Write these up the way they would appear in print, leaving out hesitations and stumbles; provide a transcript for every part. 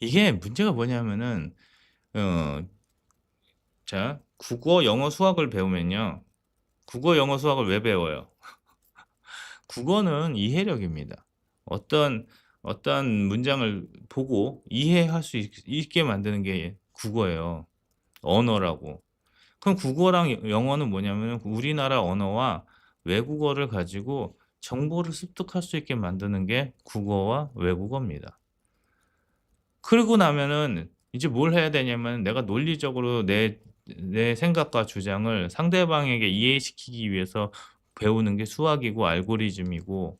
이게 문제가 뭐냐면은 어 자 국어, 영어, 수학을 배우면요. 국어, 영어, 수학을 왜 배워요? 국어는 이해력입니다. 어떤 어떤 문장을 보고 이해할 수 있게 만드는 게 국어예요. 언어라고. 그럼 국어랑 영어는 뭐냐면은 우리나라 언어와 외국어를 가지고 정보를 습득할 수 있게 만드는 게 국어와 외국어입니다. 그러고 나면은 이제 뭘 해야 되냐면 내가 논리적으로 내 생각과 주장을 상대방에게 이해시키기 위해서 배우는 게 수학이고 알고리즘이고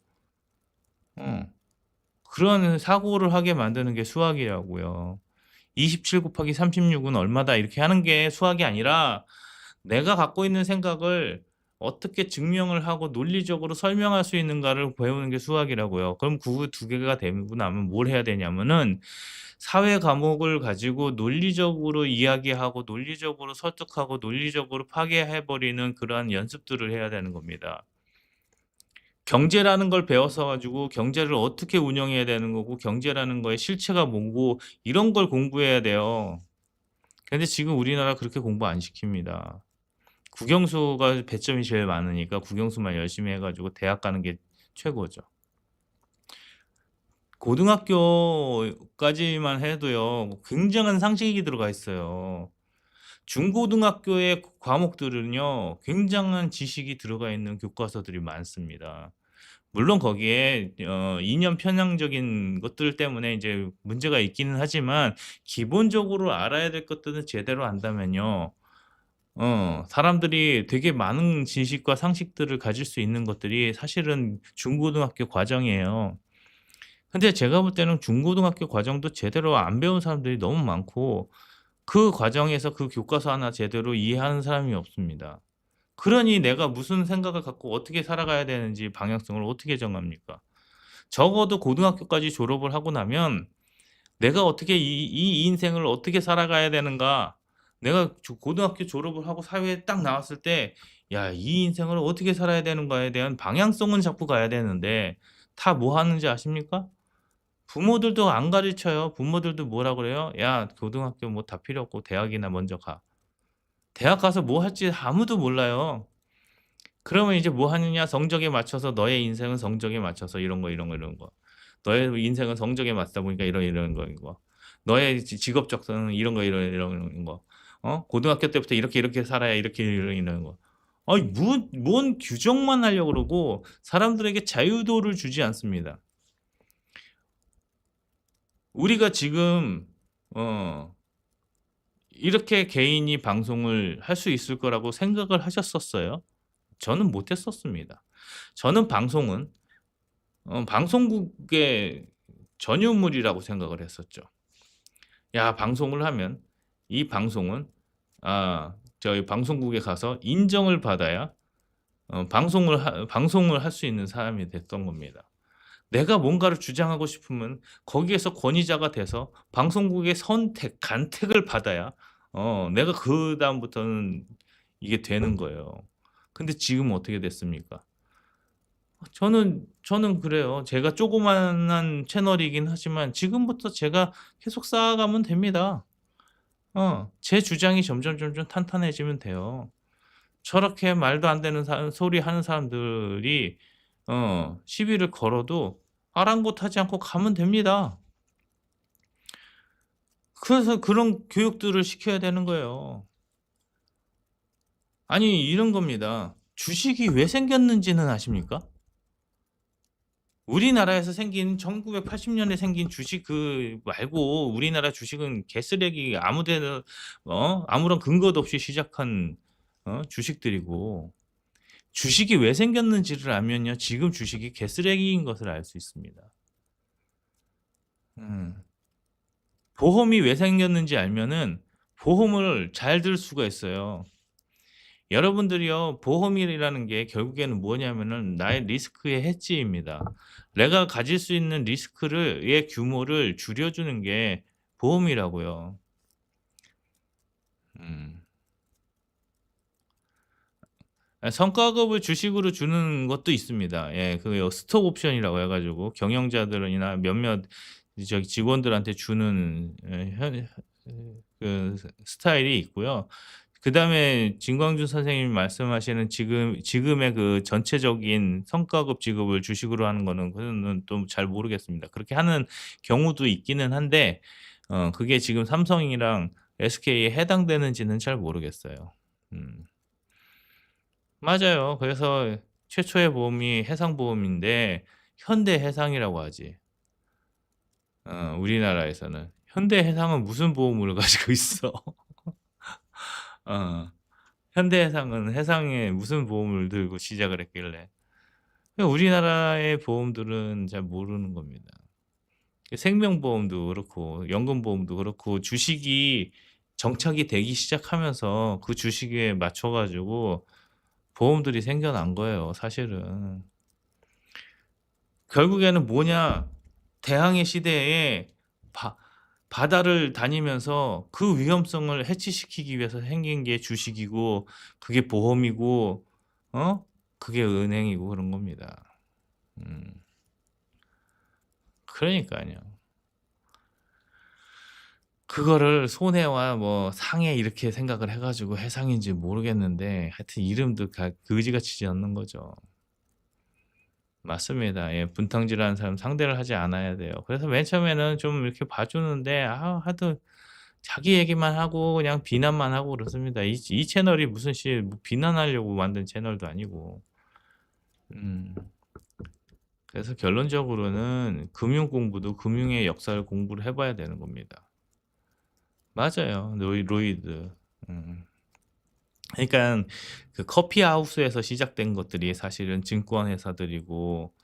어 그런 사고를 하게 만드는 게 수학이라고요. 27 곱하기 36은 얼마다 이렇게 하는 게 수학이 아니라 내가 갖고 있는 생각을 어떻게 증명을 하고 논리적으로 설명할 수 있는가를 배우는 게 수학이라고요. 그럼 그 두 개가 되고 나면 뭘 해야 되냐면은 사회 과목을 가지고 논리적으로 이야기하고 논리적으로 설득하고 논리적으로 파괴해 버리는 그러한 연습들을 해야 되는 겁니다. 경제라는 걸 배워서 가지고 경제를 어떻게 운영해야 되는 거고 경제라는 거의 실체가 뭐고 이런 걸 공부해야 돼요. 근데 지금 우리나라 그렇게 공부 안 시킵니다. 국영수가 배점이 제일 많으니까 국영수만 열심히 해 가지고 대학 가는 게 최고죠. 고등학교까지만 해도요 굉장한 상식이 들어가 있어요. 중고등학교의 과목들은요 굉장한 지식이 들어가 있는 교과서들이 많습니다. 물론 거기에 이념 편향적인 것들 때문에 이제 문제가 있기는 하지만 기본적으로 알아야 될 것들은 제대로 안다면요. 사람들이 되게 많은 지식과 상식들을 가질 수 있는 것들이 사실은 중고등학교 과정이에요. 근데 제가 볼 때는 중고등학교 과정도 제대로 안 배운 사람들이 너무 많고 그 과정에서 그 교과서 하나 제대로 이해하는 사람이 없습니다. 그러니 내가 무슨 생각을 갖고 어떻게 살아가야 되는지 방향성을 어떻게 정합니까? 적어도 고등학교까지 졸업을 하고 나면 '내가 어떻게 이 인생을 어떻게 살아가야 되는가.' 내가 고등학교 졸업을 하고 사회에 딱 나왔을 때 '야 이 인생을 어떻게 살아야 되는가.'에 대한 방향성은 잡고 가야 되는데 다 뭐 하는지 아십니까? 부모들도 안 가르쳐요. 부모들도 뭐라 그래요? "야 고등학교 뭐 다 필요 없고 대학이나 먼저 가." 대학 가서 뭐 할지 아무도 몰라요. 그러면 이제 뭐 하느냐 성적에 맞춰서 너의 인생은 성적에 맞춰서 이런 거, 이런 거, 이런 거. 너의 인생은 성적에 맞다 보니까 이런 거, 이거. 너의 직업 적성은 이런 거, 이런 거. 고등학교 때부터 이렇게 살아야 이렇게 이런 거. 아이 뭔 규정만 하려고 그러고 사람들에게 자유도를 주지 않습니다. 우리가 지금 어 이렇게 개인이 방송을 할 수 있을 거라고 생각을 하셨었어요? 저는 못 했었습니다. 저는 방송은 방송국의 전유물이라고 생각을 했었죠. 야 방송을 하면 이 방송은 저희 방송국에 가서 인정을 받아야 방송을 할 수 있는 사람이 됐던 겁니다. 내가 뭔가를 주장하고 싶으면 거기에서 권위자가 돼서 방송국의 선택, 간택을 받아야 내가 그다음부터는 이게 되는 거예요. 근데 지금은 어떻게 됐습니까? 저는 그래요. 제가 조그마한 채널이긴 하지만 지금부터 제가 계속 쌓아가면 됩니다. 제 주장이 점점 탄탄해지면 돼요. 저렇게 말도 안 되는 소리 하는 사람들이 시비를 걸어도 아랑곳하지 않고 가면 됩니다. 그래서 그런 교육들을 시켜야 되는 거예요. 아니 이런 겁니다. 주식이 왜 생겼는지는 아십니까? 우리나라에서 생긴 1980 년에 생긴 주식 말고 우리나라 주식은 개쓰레기 아무 데나 아무런 근거도 없이 시작한 주식들이고 주식이 왜 생겼는지를 알면요. 지금 주식이 개쓰레기인 것을 알 수 있습니다. 음. 보험이 왜 생겼는지 알면은 보험을 잘 들 수가 있어요. 여러분들이요. 보험이라는 게 결국에는 뭐냐면은 나의 리스크의 해지입니다. 내가 가질 수 있는 리스크를 의 규모를 줄여 주는 게 보험이라고요. 음. 성과급을 주식으로 주는 것도 있습니다. 예. 스톡 옵션이라고 해 가지고 경영자들이나 몇몇 저기 직원들한테 주는 그 스타일이 있고요. 그다음에 진광준 선생님이 말씀하시는 지금의 그 전체적인 성과급 지급을 주식으로 하는 거는 그거는 또 잘 모르겠습니다. 그렇게 하는 경우도 있기는 한데 그게 지금 삼성이랑 SK에 해당되는지는 잘 모르겠어요. 음. 맞아요. 그래서 최초의 보험이 해상보험인데 현대해상이라고 하지. 우리나라에서는. 현대해상은 무슨 보험을 가지고 있어. 어. 현대해상은 해상에 무슨 보험을 들고 시작을 했길래. 우리나라의 보험들은 잘 모르는 겁니다. 생명보험도 그렇고 연금보험도 그렇고 주식이 정착이 되기 시작하면서 그 주식에 맞춰 가지고 보험들이 생겨난 거예요 사실은. 결국에는 뭐냐. 대항해 시대에 바 바다를 다니면서 그 위험성을 해치시키기 위해서 생긴 게 주식이고 그게 보험이고 그게 은행이고 그런 겁니다. 음. 그러니깐요. 그거를 손해와 뭐 상해 이렇게 생각을 해 가지고 해상인지 모르겠는데 하여튼 이름도 그지같이 지었는 거죠. 맞습니다. 예. 분탕질하는 사람 상대를 하지 않아야 돼요. 그래서 맨 처음에는 좀 이렇게 봐 주는데 하도 자기 얘기만 하고 그냥 비난만 하고 그렇습니다. 이 채널이 무슨 뭐 비난하려고 만든 채널도 아니고. 음. 그래서 결론적으로는 금융 공부도 금융의 역사를 공부를 해 봐야 되는 겁니다. 맞아요. 로이드. 음. 그러니깐 그 커피 하우스에서 시작된 것들이 사실은 증권 회사들이고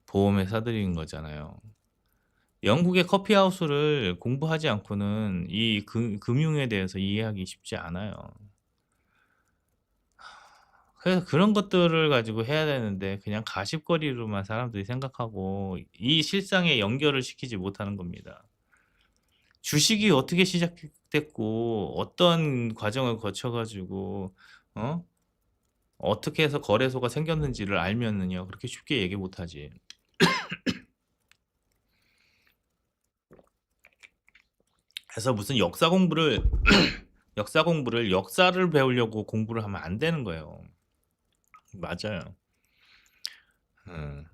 보험 회사들인 거잖아요. 영국의 커피 하우스를 공부하지 않고는 이 금융에 대해서 이해하기 쉽지 않아요. 그래서 그런 것들을 가지고 해야 되는데 그냥 가십거리로만 사람들이 생각하고 이 실상에 연결을 시키지 못하는 겁니다. 주식이 어떻게 시작됐고 어떤 과정을 거쳐 가지고 어 어떻게 해서 거래소가 생겼는지를 알면은요 그렇게 쉽게 얘기 못 하지. 그래서 무슨 역사를 배우려고 공부를 하면 안 되는 거예요. 맞아요. 음.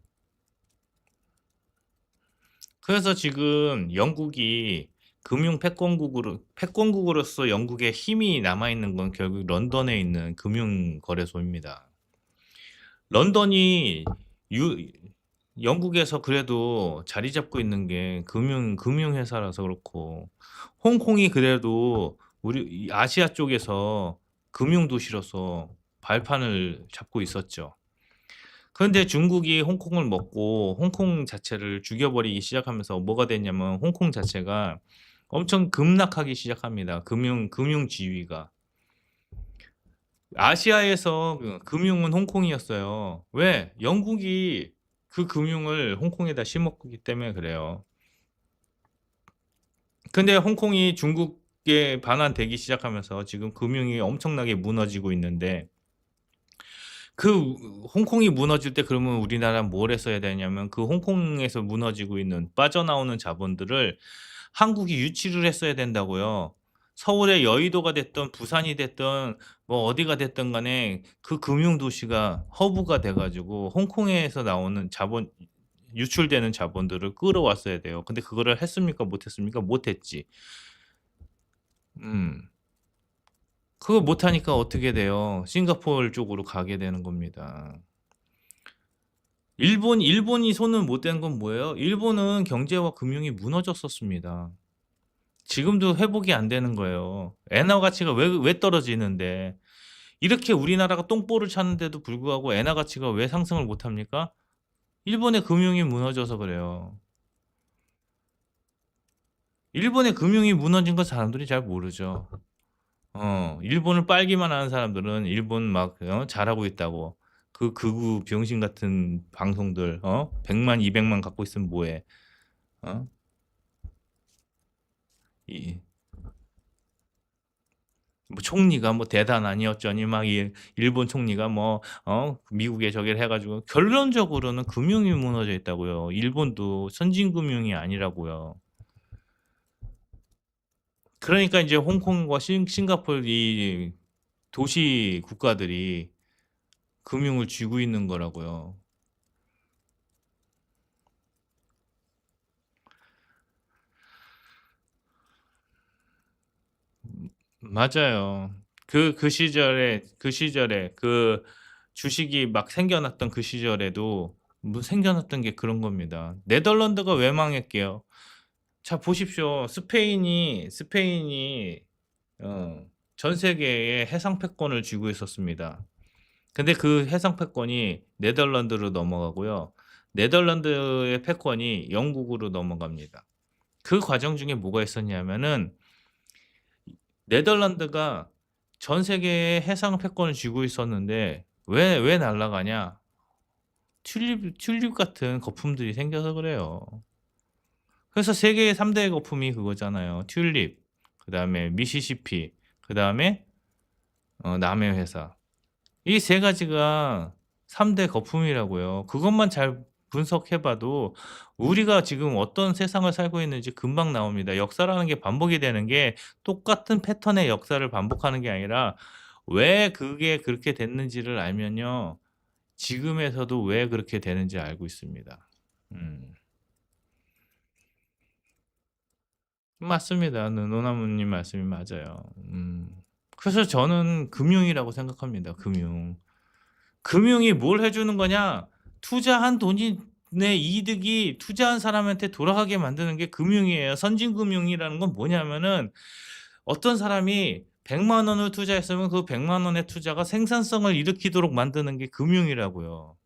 그래서 지금 영국이 금융 패권국으로서 영국에 힘이 남아 있는 건 결국 런던에 있는 금융 거래소입니다. 런던이 유 영국에서 그래도 자리 잡고 있는 게 금융 회사라서 그렇고 홍콩이 그래도 우리 이 아시아 쪽에서 금융 도시로서 발판을 잡고 있었죠. 그런데 중국이 홍콩을 먹고 홍콩 자체를 죽여버리기 시작하면서 뭐가 됐냐면 홍콩 자체가 엄청 급락하기 시작합니다. 금융 지위가. 아시아에서 금융은 홍콩이었어요. 왜? 영국이 그 금융을 홍콩에다 심었기 때문에 그래요. 근데 홍콩이 중국에 반환되기 시작하면서 지금 금융이 엄청나게 무너지고 있는데 그 홍콩이 무너질 때 그러면 우리나라는 뭘 했어야 되냐면 그 홍콩에서 무너지고 있는 빠져나오는 자본들을 한국이 유치를 했어야 된다고요. 서울의 여의도가 됐든 부산이 됐든 뭐 어디가 됐든 간에 그 금융 도시가 허브가 돼 가지고 홍콩에서 나오는 유출되는 자본들을 끌어왔어야 돼요. 근데 그거를 했습니까? 못 했습니까? 못 했지. 음. 그거 못 하니까 어떻게 돼요? 싱가포르 쪽으로 가게 되는 겁니다. 일본이 손을 못 댄 건 뭐예요? 일본은 경제와 금융이 무너졌었습니다. 지금도 회복이 안 되는 거예요. 엔화 가치가 왜 떨어지는데 이렇게 우리나라가 똥볼을 찼는데도 불구하고 엔화 가치가 왜 상승을 못 합니까? 일본의 금융이 무너져서 그래요. 일본의 금융이 무너진 거 사람들이 잘 모르죠. 일본을 빨기만 하는 사람들은 일본 막 잘하고 있다고. 그 극우 병신 같은 방송들 100만 200만 갖고 있으면 뭐해. 어? 이 뭐 총리가 뭐 대단하니 어쩌니 막 일본 총리가 뭐 미국에 저기를 해 가지고 결론적으로는 금융이 무너져 있다고요. 일본도 선진 금융이 아니라고요. 그러니까 인제 홍콩과 싱가포르 이 도시 국가들이 금융을 쥐고 있는 거라고요. 맞아요. 그 시절에 그 주식이 막 생겨났던 그 시절에도 뭐 생겨났던 게 그런 겁니다. 네덜란드가 왜 망했게요? 자 보십시오. 스페인이 어 전 세계에 해상 패권을 쥐고 있었습니다. 근데 그 해상 패권이 네덜란드로 넘어가고요. 네덜란드의 패권이 영국으로 넘어갑니다. 그 과정 중에 뭐가 있었냐면은 네덜란드가 전 세계에 해상 패권을 쥐고 있었는데 왜 날아가냐? 튤립 같은 거품들이 생겨서 그래요. 그래서 세계의 3 대 거품이 그거잖아요. 튤립, 그다음에 미시시피, 그다음에 남해 회사. 이 세 가지가 3대 거품이라고요. 그것만 잘 분석해 봐도 우리가 지금 어떤 세상을 살고 있는지 금방 나옵니다. 역사라는 게 반복이 되는 게 똑같은 패턴의 역사를 반복하는 게 아니라 왜 그게 그렇게 됐는지를 알면요. 지금에서도 왜 그렇게 되는지 알고 있습니다. 음. 맞습니다. 노나무님 말씀이 맞아요. 그래서 저는 금융이라고 생각합니다, 금융. 금융이 뭘 해 주는 거냐? 투자한 돈이 내 이득이 투자한 사람한테 돌아가게 만드는 게 금융이에요. 선진금융이라는 건 뭐냐면은 어떤 사람이 1 0 0 원을 투자했으면 그 1 0 0 원의 투자가 생산성을 일으키도록 만드는 게 금융이라고요.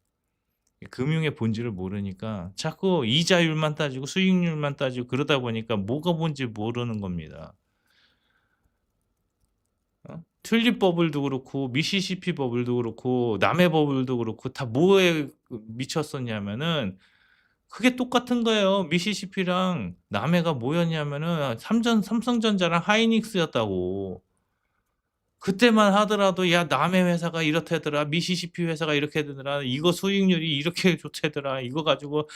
이 금융의 본질을 모르니까 자꾸 이자율만 따지고 수익률만 따지고 그러다 보니까 뭐가 뭔지 모르는 겁니다. 튤립 버블도 그렇고 미시시피 버블도 그렇고 남해 버블도 그렇고 다 뭐에 미쳤었냐면은 그게 똑같은 거예요. 미시시피랑 남해가 뭐였냐면은 삼성전자랑 하이닉스였다고. 그때만 하더라도 "야 남해 회사가 이렇다더라. 미시시피 회사가 이렇게 되더라. 이거 수익률이 이렇게 좋다더라. 이거 가지고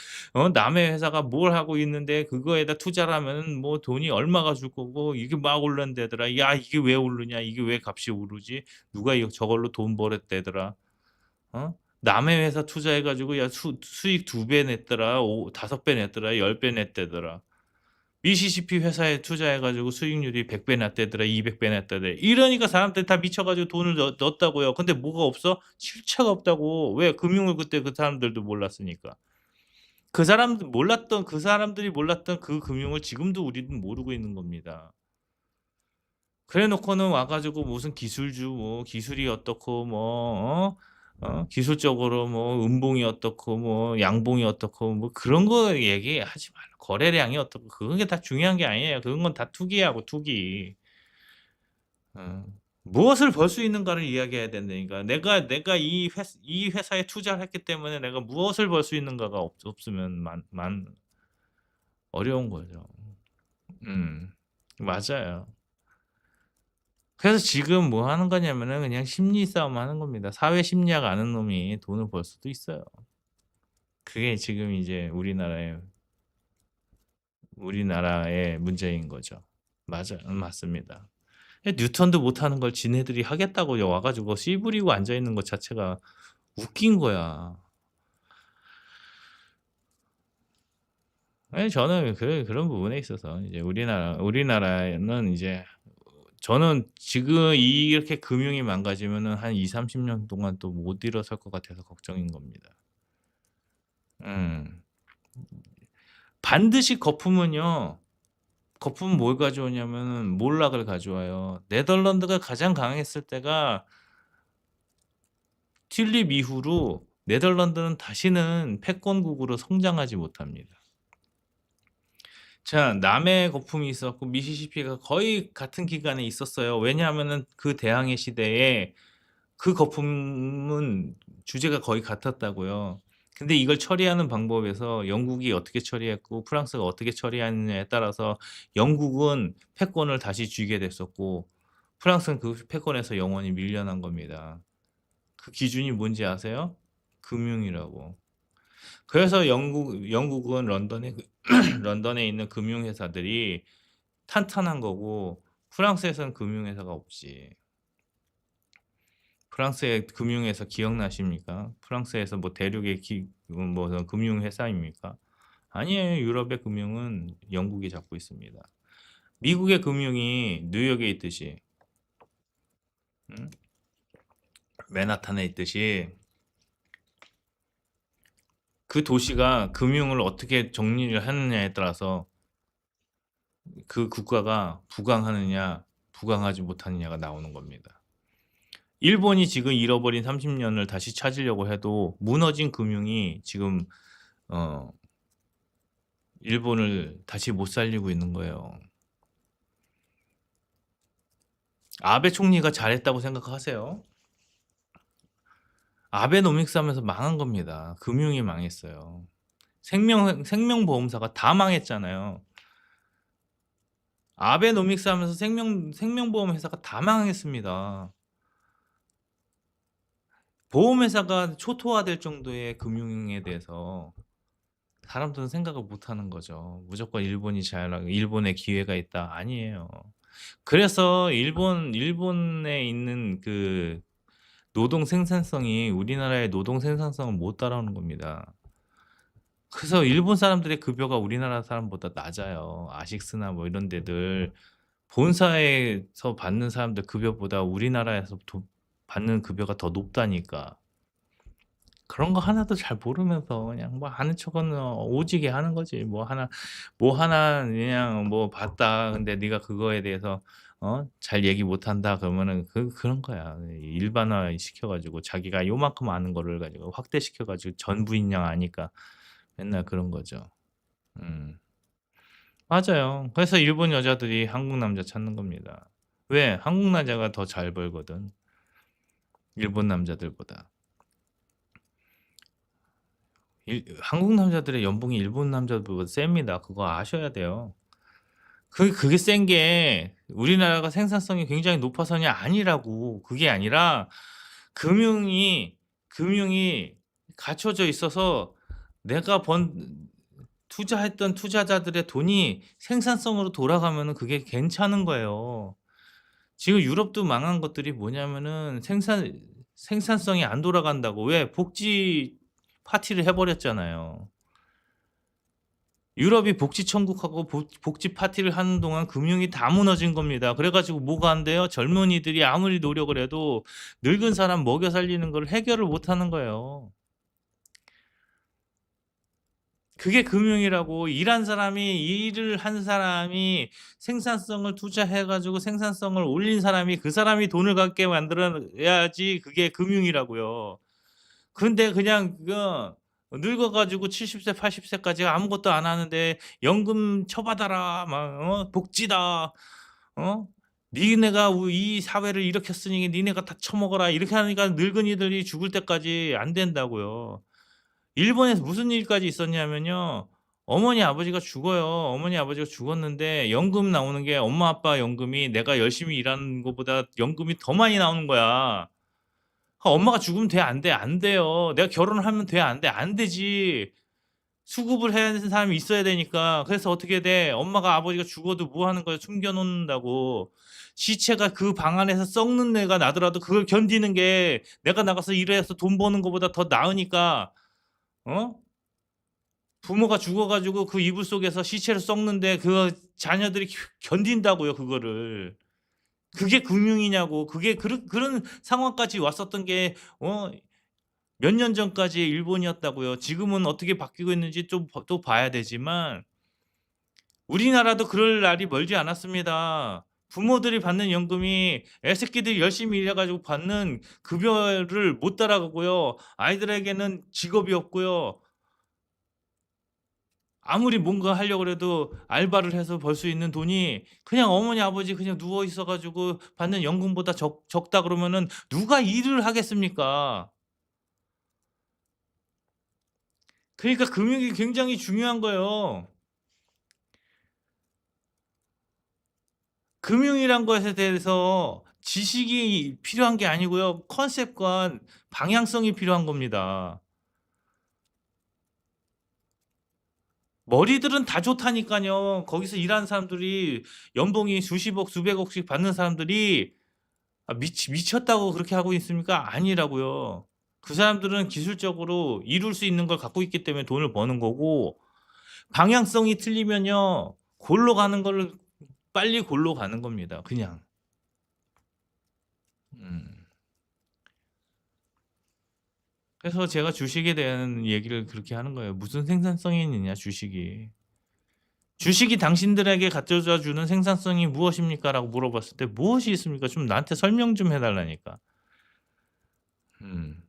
남해 회사가 뭘 하고 있는데 그거에다 투자를 하면은 뭐 돈이 얼마가 줄 거고 이게 막 오른다더라. 야 이게 왜 오르냐. 이게 왜 값이 오르지? 누가 이거 저걸로 돈 벌었다더라." 남의 회사 투자해 가지고 야 수익 2배 냈더라. 5 배 냈더라. 10배 냈다더라. 미시시피 회사에 투자해 가지고 수익률이 100배 났다더라. 200배 났다더라. 이러니까 사람들이 다 미쳐 가지고 돈을 넣었다고요. 근데 뭐가 없어? 실체가 없다고. 왜? 금융을 그때 그 사람들도 몰랐으니까. 그 사람들이 몰랐던 그 금융을 지금도 우리는 모르고 있는 겁니다. 그래 놓고는 와 가지고 무슨 기술주 뭐 기술이 어떻고 뭐 기술적으로 뭐 음봉이 어떻고 뭐 양봉이 어떻고 뭐 그런 거 얘기하지 말고 거래량이 어떻고 그런 게 다 중요한 게 아니에요. 그런 건 다 투기하고 투기. 어. 무엇을 벌 수 있는가를 이야기해야 된다니까. 내가 이 회사에 투자를 했기 때문에 내가 무엇을 벌 수 있는가가 없으면 어려운 거죠. 음. 맞아요. 그래서 지금 뭐 하는 거냐면은 그냥 심리 싸움 하는 겁니다. 사회 심리학 아는 놈이 돈을 벌 수도 있어요. 그게 지금 이제 우리나라의 문제인 거죠. 맞아요. 맞습니다. 뉴턴도 못하는 걸 지네들이 하겠다고 와 가지고 씨부리고 앉아 있는 것 자체가 웃긴 거야. 저는 그런 부분에 있어서 이제 우리나라는 이제 저는 지금 이렇게 금융이 망가지면은 한 20-30년 동안 또 못 일어설 것 같아서 걱정인 겁니다. 음. 반드시 거품은 뭘 가져오냐면은 몰락을 가져와요. 네덜란드가 가장 강했을 때가 튤립 이후로 네덜란드는 다시는 패권국으로 성장하지 못합니다. 자 남해 거품이 있었고 미시시피가 거의 같은 기간에 있었어요. 왜냐하면은 그 대항해 시대에 그 거품은 주제가 거의 같았다고요. 근데 이걸 처리하는 방법에서 영국이 어떻게 처리했고 프랑스가 어떻게 처리하느냐에 따라서 영국은 패권을 다시 쥐게 됐었고 프랑스는 그 패권에서 영원히 밀려난 겁니다. 그 기준이 뭔지 아세요? 금융이라고. 그래서 영국은 런던에 런던에 있는 금융회사들이 탄탄한 거고 프랑스에서는 금융회사가 없지. 프랑스의 금융회사 기억나십니까? 프랑스에서 뭐 대륙의 뭐 금융회사입니까? 아니에요. 유럽의 금융은 영국이 잡고 있습니다. 미국의 금융이 뉴욕에 있듯이, 응? 맨하탄에 있듯이 그 도시가 금융을 어떻게 정리를 하느냐에 따라서 그 국가가 부강하느냐, 부강하지 못하느냐가 나오는 겁니다. 일본이 지금 잃어버린 30년을 다시 찾으려고 해도 무너진 금융이 지금 일본을 다시 못 살리고 있는 거예요. 아베 총리가 잘했다고 생각하세요? 아베노믹스 하면서 망한 겁니다. 금융이 망했어요. 생명보험사가 다 망했잖아요. 아베노믹스 하면서 생명보험 회사가 다 망했습니다. 보험회사가 초토화될 정도의 금융에 대해서 사람들은 생각을 못 하는 거죠. 무조건 일본이 잘하고 일본에 기회가 있다. 아니에요. 그래서 일본에 있는 그 노동 생산성이 우리나라의 노동 생산성을 못 따라오는 겁니다. 그래서 일본 사람들의 급여가 우리나라 사람보다 낮아요. 아식스나 뭐 이런 데들 본사에서 받는 사람들 급여보다 우리나라에서 받는 급여가 더 높다니까. 그런 거 하나도 잘 모르면서 그냥 뭐 아는 척은 오지게 하는 거지. 뭐 하나 그냥 뭐 봤다. 근데 네가 그거에 대해서 잘 얘기 못 한다 그러면은 그런 거야. 일반화 시켜가지고 자기가 요만큼 아는 거를 가지고 확대시켜가지고 전부인 양 아니까 맨날 그런 거죠. 맞아요. 그래서 일본 여자들이 한국 남자 찾는 겁니다. 왜? 한국 남자가 더 잘 벌거든. 일본 남자들보다. 한국 남자들의 연봉이 일본 남자들보다 셉니다. 그거 아셔야 돼요. 그게 센 게 우리나라가 생산성이 굉장히 높아서냐 아니라고. 그게 아니라 금융이 갖춰져 있어서 내가 투자했던 투자자들의 돈이 생산성으로 돌아가면은 그게 괜찮은 거예요. 지금 유럽도 망한 것들이 뭐냐면은 생산성이 안 돌아간다고. 왜? 복지 파티를 해버렸잖아요. 유럽이 복지 천국하고 복지 파티를 하는 동안 금융이 다 무너진 겁니다. 그래가지고 뭐가 안 돼요? 젊은이들이 아무리 노력을 해도 늙은 사람 먹여 살리는 걸 해결을 못 하는 거예요. 그게 금융이라고. 일을 한 사람이 생산성을 투자해가지고 생산성을 올린 사람이 그 사람이 돈을 갖게 만들어야지 그게 금융이라고요. 근데 그냥 늙어가지고 70세, 80세까지 아무것도 안 하는데 연금 쳐받아라, 막 복지다, 니네가 이 사회를 일으켰으니 니네가 다 처먹어라 이렇게 하니까 늙은이들이 죽을 때까지 안 된다고요. 일본에서 무슨 일까지 있었냐면요. 어머니 아버지가 죽어요. 어머니 아버지가 죽었는데 연금 나오는 게 엄마 아빠 연금이 내가 열심히 일하는 것보다 연금이 더 많이 나오는 거야. 엄마가 죽으면 돼? 안 돼? 안 돼요. 내가 결혼을 하면 돼? 안 돼? 안 되지. 수급을 해야 되는 사람이 있어야 되니까. 그래서 어떻게 돼? 엄마가 아버지가 죽어도 뭐 하는 거야? 숨겨놓는다고. 시체가 그 방 안에서 썩는 내가 나더라도 그걸 견디는 게 내가 나가서 일해서 돈 버는 것보다 더 나으니까 어? 부모가 죽어가지고 그 이불 속에서 시체를 썩는데 그 자녀들이 견딘다고요, 그거를. 그게 금융이냐고. 그게 그런 상황까지 왔었던 게 몇 년 전까지 일본이었다고요. 지금은 어떻게 바뀌고 있는지 또 봐야 되지만 우리나라도 그럴 날이 멀지 않았습니다. 부모들이 받는 연금이 애새끼들이 열심히 일해가지고 받는 급여를 못 따라가고요. 아이들에게는 직업이 없고요. 아무리 뭔가 하려고 해도 알바를 해서 벌 수 있는 돈이 그냥 어머니 아버지 그냥 누워 있어 가지고 받는 연금보다 적다 그러면은 누가 일을 하겠습니까? 그러니까 금융이 굉장히 중요한 거예요. 금융이란 것에 대해서 지식이 필요한 게 아니고요. 컨셉과 방향성이 필요한 겁니다. 머리들은 다 좋다니깐요. 거기서 일하는 사람들이 연봉이 수십억 수백억씩 받는 사람들이 미쳤다고 그렇게 하고 있습니까? 아니라고요. 그 사람들은 기술적으로 이룰 수 있는 걸 갖고 있기 때문에 돈을 버는 거고, 방향성이 틀리면요. 골로 가는 거를 빨리 골로 가는 겁니다. 그냥. 음. 그래서 제가 주식에 대한 얘기를 그렇게 하는 거예요. 무슨 생산성이 있느냐, 주식이. 주식이 당신들에게 가져다 주는 생산성이 무엇입니까? 라고 물어봤을 때 무엇이 있습니까? 좀 나한테 설명 좀 해 달라니까. 음.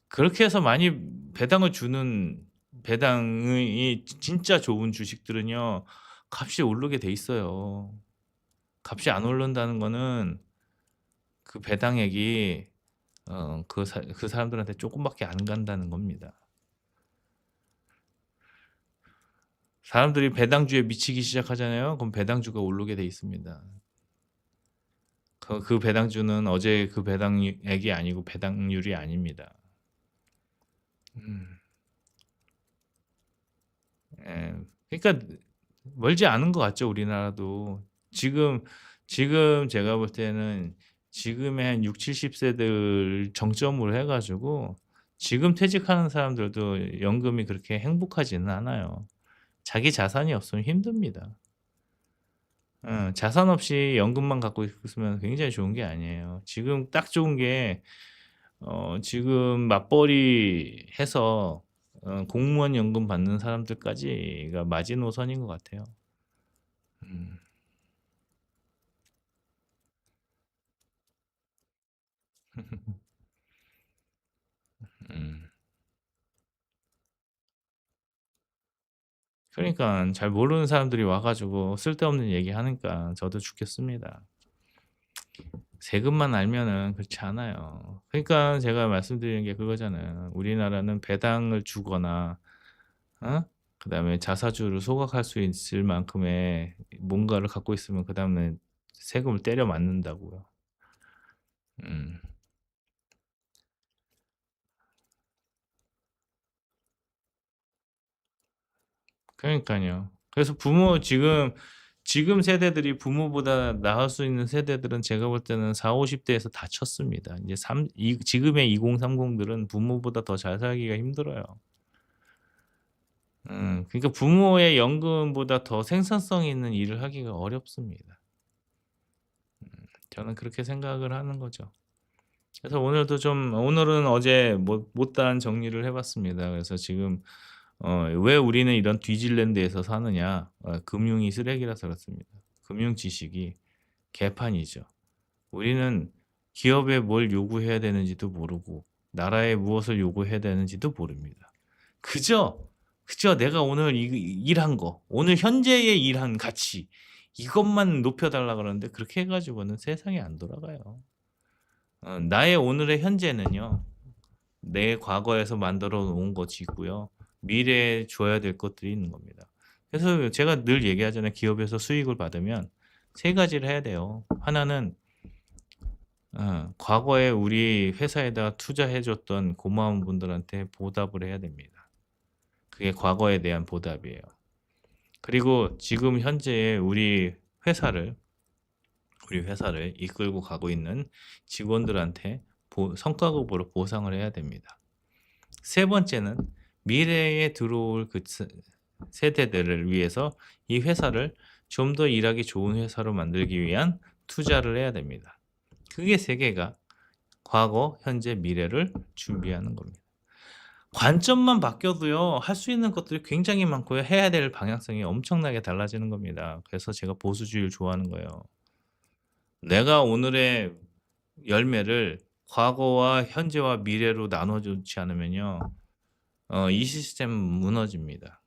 그렇게 해서 많이 배당을 주는, 배당이 진짜 좋은 주식들은요, 값이 오르게 돼 있어요. 값이 안 오른다는 거는 그 배당액이 그 사람들한테 쪼끔밖에 안 간다는 겁니다. 사람들이 배당주에 미치기 시작하잖아요. 그럼 배당주가 오르게 돼 있습니다. 그 배당주는 어제 그 배당액이 아니고 배당률이 아닙니다. 음. 예. 그러니까 멀지 않은 것 같죠, 우리나라도. 지금 제가 볼 때는 지금의 한 60-70 세들 정점으로 해 가지고 지금 퇴직하는 사람들도 연금이 그렇게 행복하지는 않아요. 자기 자산이 없으면 힘듭니다. 자산 없이 연금만 갖고 있으면 굉장히 좋은 게 아니에요. 지금 딱 좋은 게 지금 맞벌이 해서 공무원 연금 받는 사람들까지가 마지노선인 것 같아요. 음. 음. 그러니깐 잘 모르는 사람들이 와 가지고 쓸데없는 얘기하니까 저도 죽겠습니다. 세금만 알면은 그렇지 않아요. 그러니까 제가 말씀드리는 게 그거잖아요. 우리나라는 배당을 주거나 어? 그다음에 자사주를 소각할 수 있을 만큼의 뭔가를 갖고 있으면 그다음에 세금을 때려 맞는다고요. 음. 그러니깐요. 그래서 지금 세대들이 부모보다 나을 수 있는 세대들은 제가 볼 때는 40-50 대에서 다 쳤습니다. 이제 지금의 2030들은 부모보다 더 잘 살기가 힘들어요. 그러니까 부모의 연금보다 더 생산성 있는 일을 하기가 어렵습니다. 저는 그렇게 생각을 하는 거죠. 그래서 오늘은 어제 못다한 정리를 해 봤습니다. 그래서 지금 왜 우리는 이런 뒤질랜드에서 사느냐. 금융이 쓰레기라서 그렇습니다. 금융 지식이 개판이죠. 우리는 기업에 뭘 요구해야 되는지도 모르고 나라에 무엇을 요구해야 되는지도 모릅니다. 그저 내가 오늘 일한 거, 오늘 현재의 일한 가치, 이것만 높여 달라 그러는데 그렇게 해 가지고는 세상이 안 돌아가요. 나의 오늘의 현재는요, 내 과거에서 만들어 놓은 것이 있고요. 미래에 줘야 될 것들이 있는 겁니다. 그래서 제가 늘 얘기하잖아요. 기업에서 수익을 받으면 세 가지를 해야 돼요. 하나는 과거에 우리 회사에다가 투자해 줬던 고마운 분들한테 보답을 해야 됩니다. 그게 과거에 대한 보답이에요. 그리고 지금 현재의 회사를 우리 회사를 이끌고 가고 있는 직원들한테 성과급으로 보상을 해야 됩니다. 세 번째는 미래에 들어올 그 세대들을 위해서 이 회사를 좀 더 일하기 좋은 회사로 만들기 위한 투자를 해야 됩니다. 그게 세 개가 과거, 현재, 미래를 준비하는 겁니다. 관점만 바뀌어도요. 할 수 있는 것들이 굉장히 많고요. 해야 될 방향성이 엄청나게 달라지는 겁니다. 그래서 제가 보수주의를 좋아하는 거예요. 내가 오늘의 열매를 과거와 현재와 미래로 나눠 주지 않으면요. 이 시스템은 무너집니다.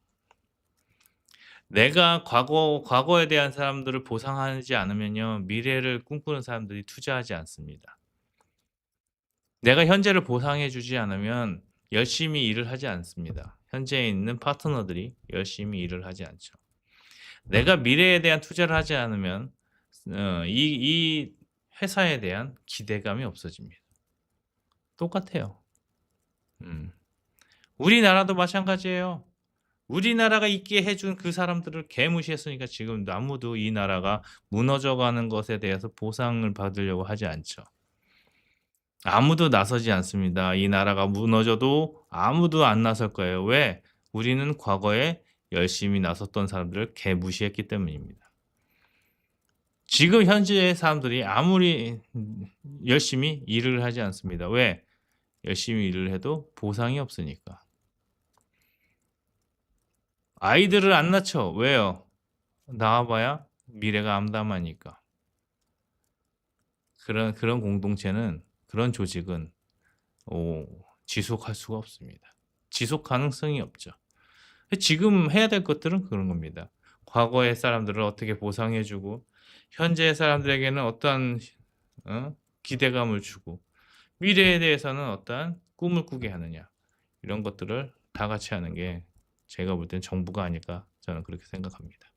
내가 과거에 대한 사람들을 보상하지 않으면요. 미래를 꿈꾸는 사람들이 투자하지 않습니다. 내가 현재를 보상해 주지 않으면 열심히 일을 하지 않습니다. 현재에 있는 파트너들이 열심히 일을 하지 않죠. 내가 미래에 대한 투자를 하지 않으면 이 회사에 대한 기대감이 없어집니다. 똑같아요. 음. 우리나라도 마찬가지예요. 우리나라가 있게 해준 그 사람들을 개무시했으니까 지금 아무도 이 나라가 무너져 가는 것에 대해서 보상을 받으려고 하지 않죠. 아무도 나서지 않습니다. 이 나라가 무너져도 아무도 안 나설 거예요. 왜? 우리는 과거에 열심히 나섰던 사람들을 개무시했기 때문입니다. 지금 현재의 사람들이 아무리 열심히 일을 하지 않습니다. 왜? 열심히 일을 해도 보상이 없으니까. 아이들을 안 낳죠. 왜요? 낳아 봐야 미래가 암담하니까. 그런 공동체는, 그런 조직은 지속할 수가 없습니다. 지속 가능성이 없죠. 지금 해야 될 것들은 그런 겁니다. 과거의 사람들을 어떻게 보상해 주고 현재의 사람들에게는 어떠한 기대감을 주고 미래에 대해서는 어떠한 꿈을 꾸게 하느냐, 이런 것들을 다 같이 하는 게 제가 볼 땐 정부가 아닐까, 저는 그렇게 생각합니다.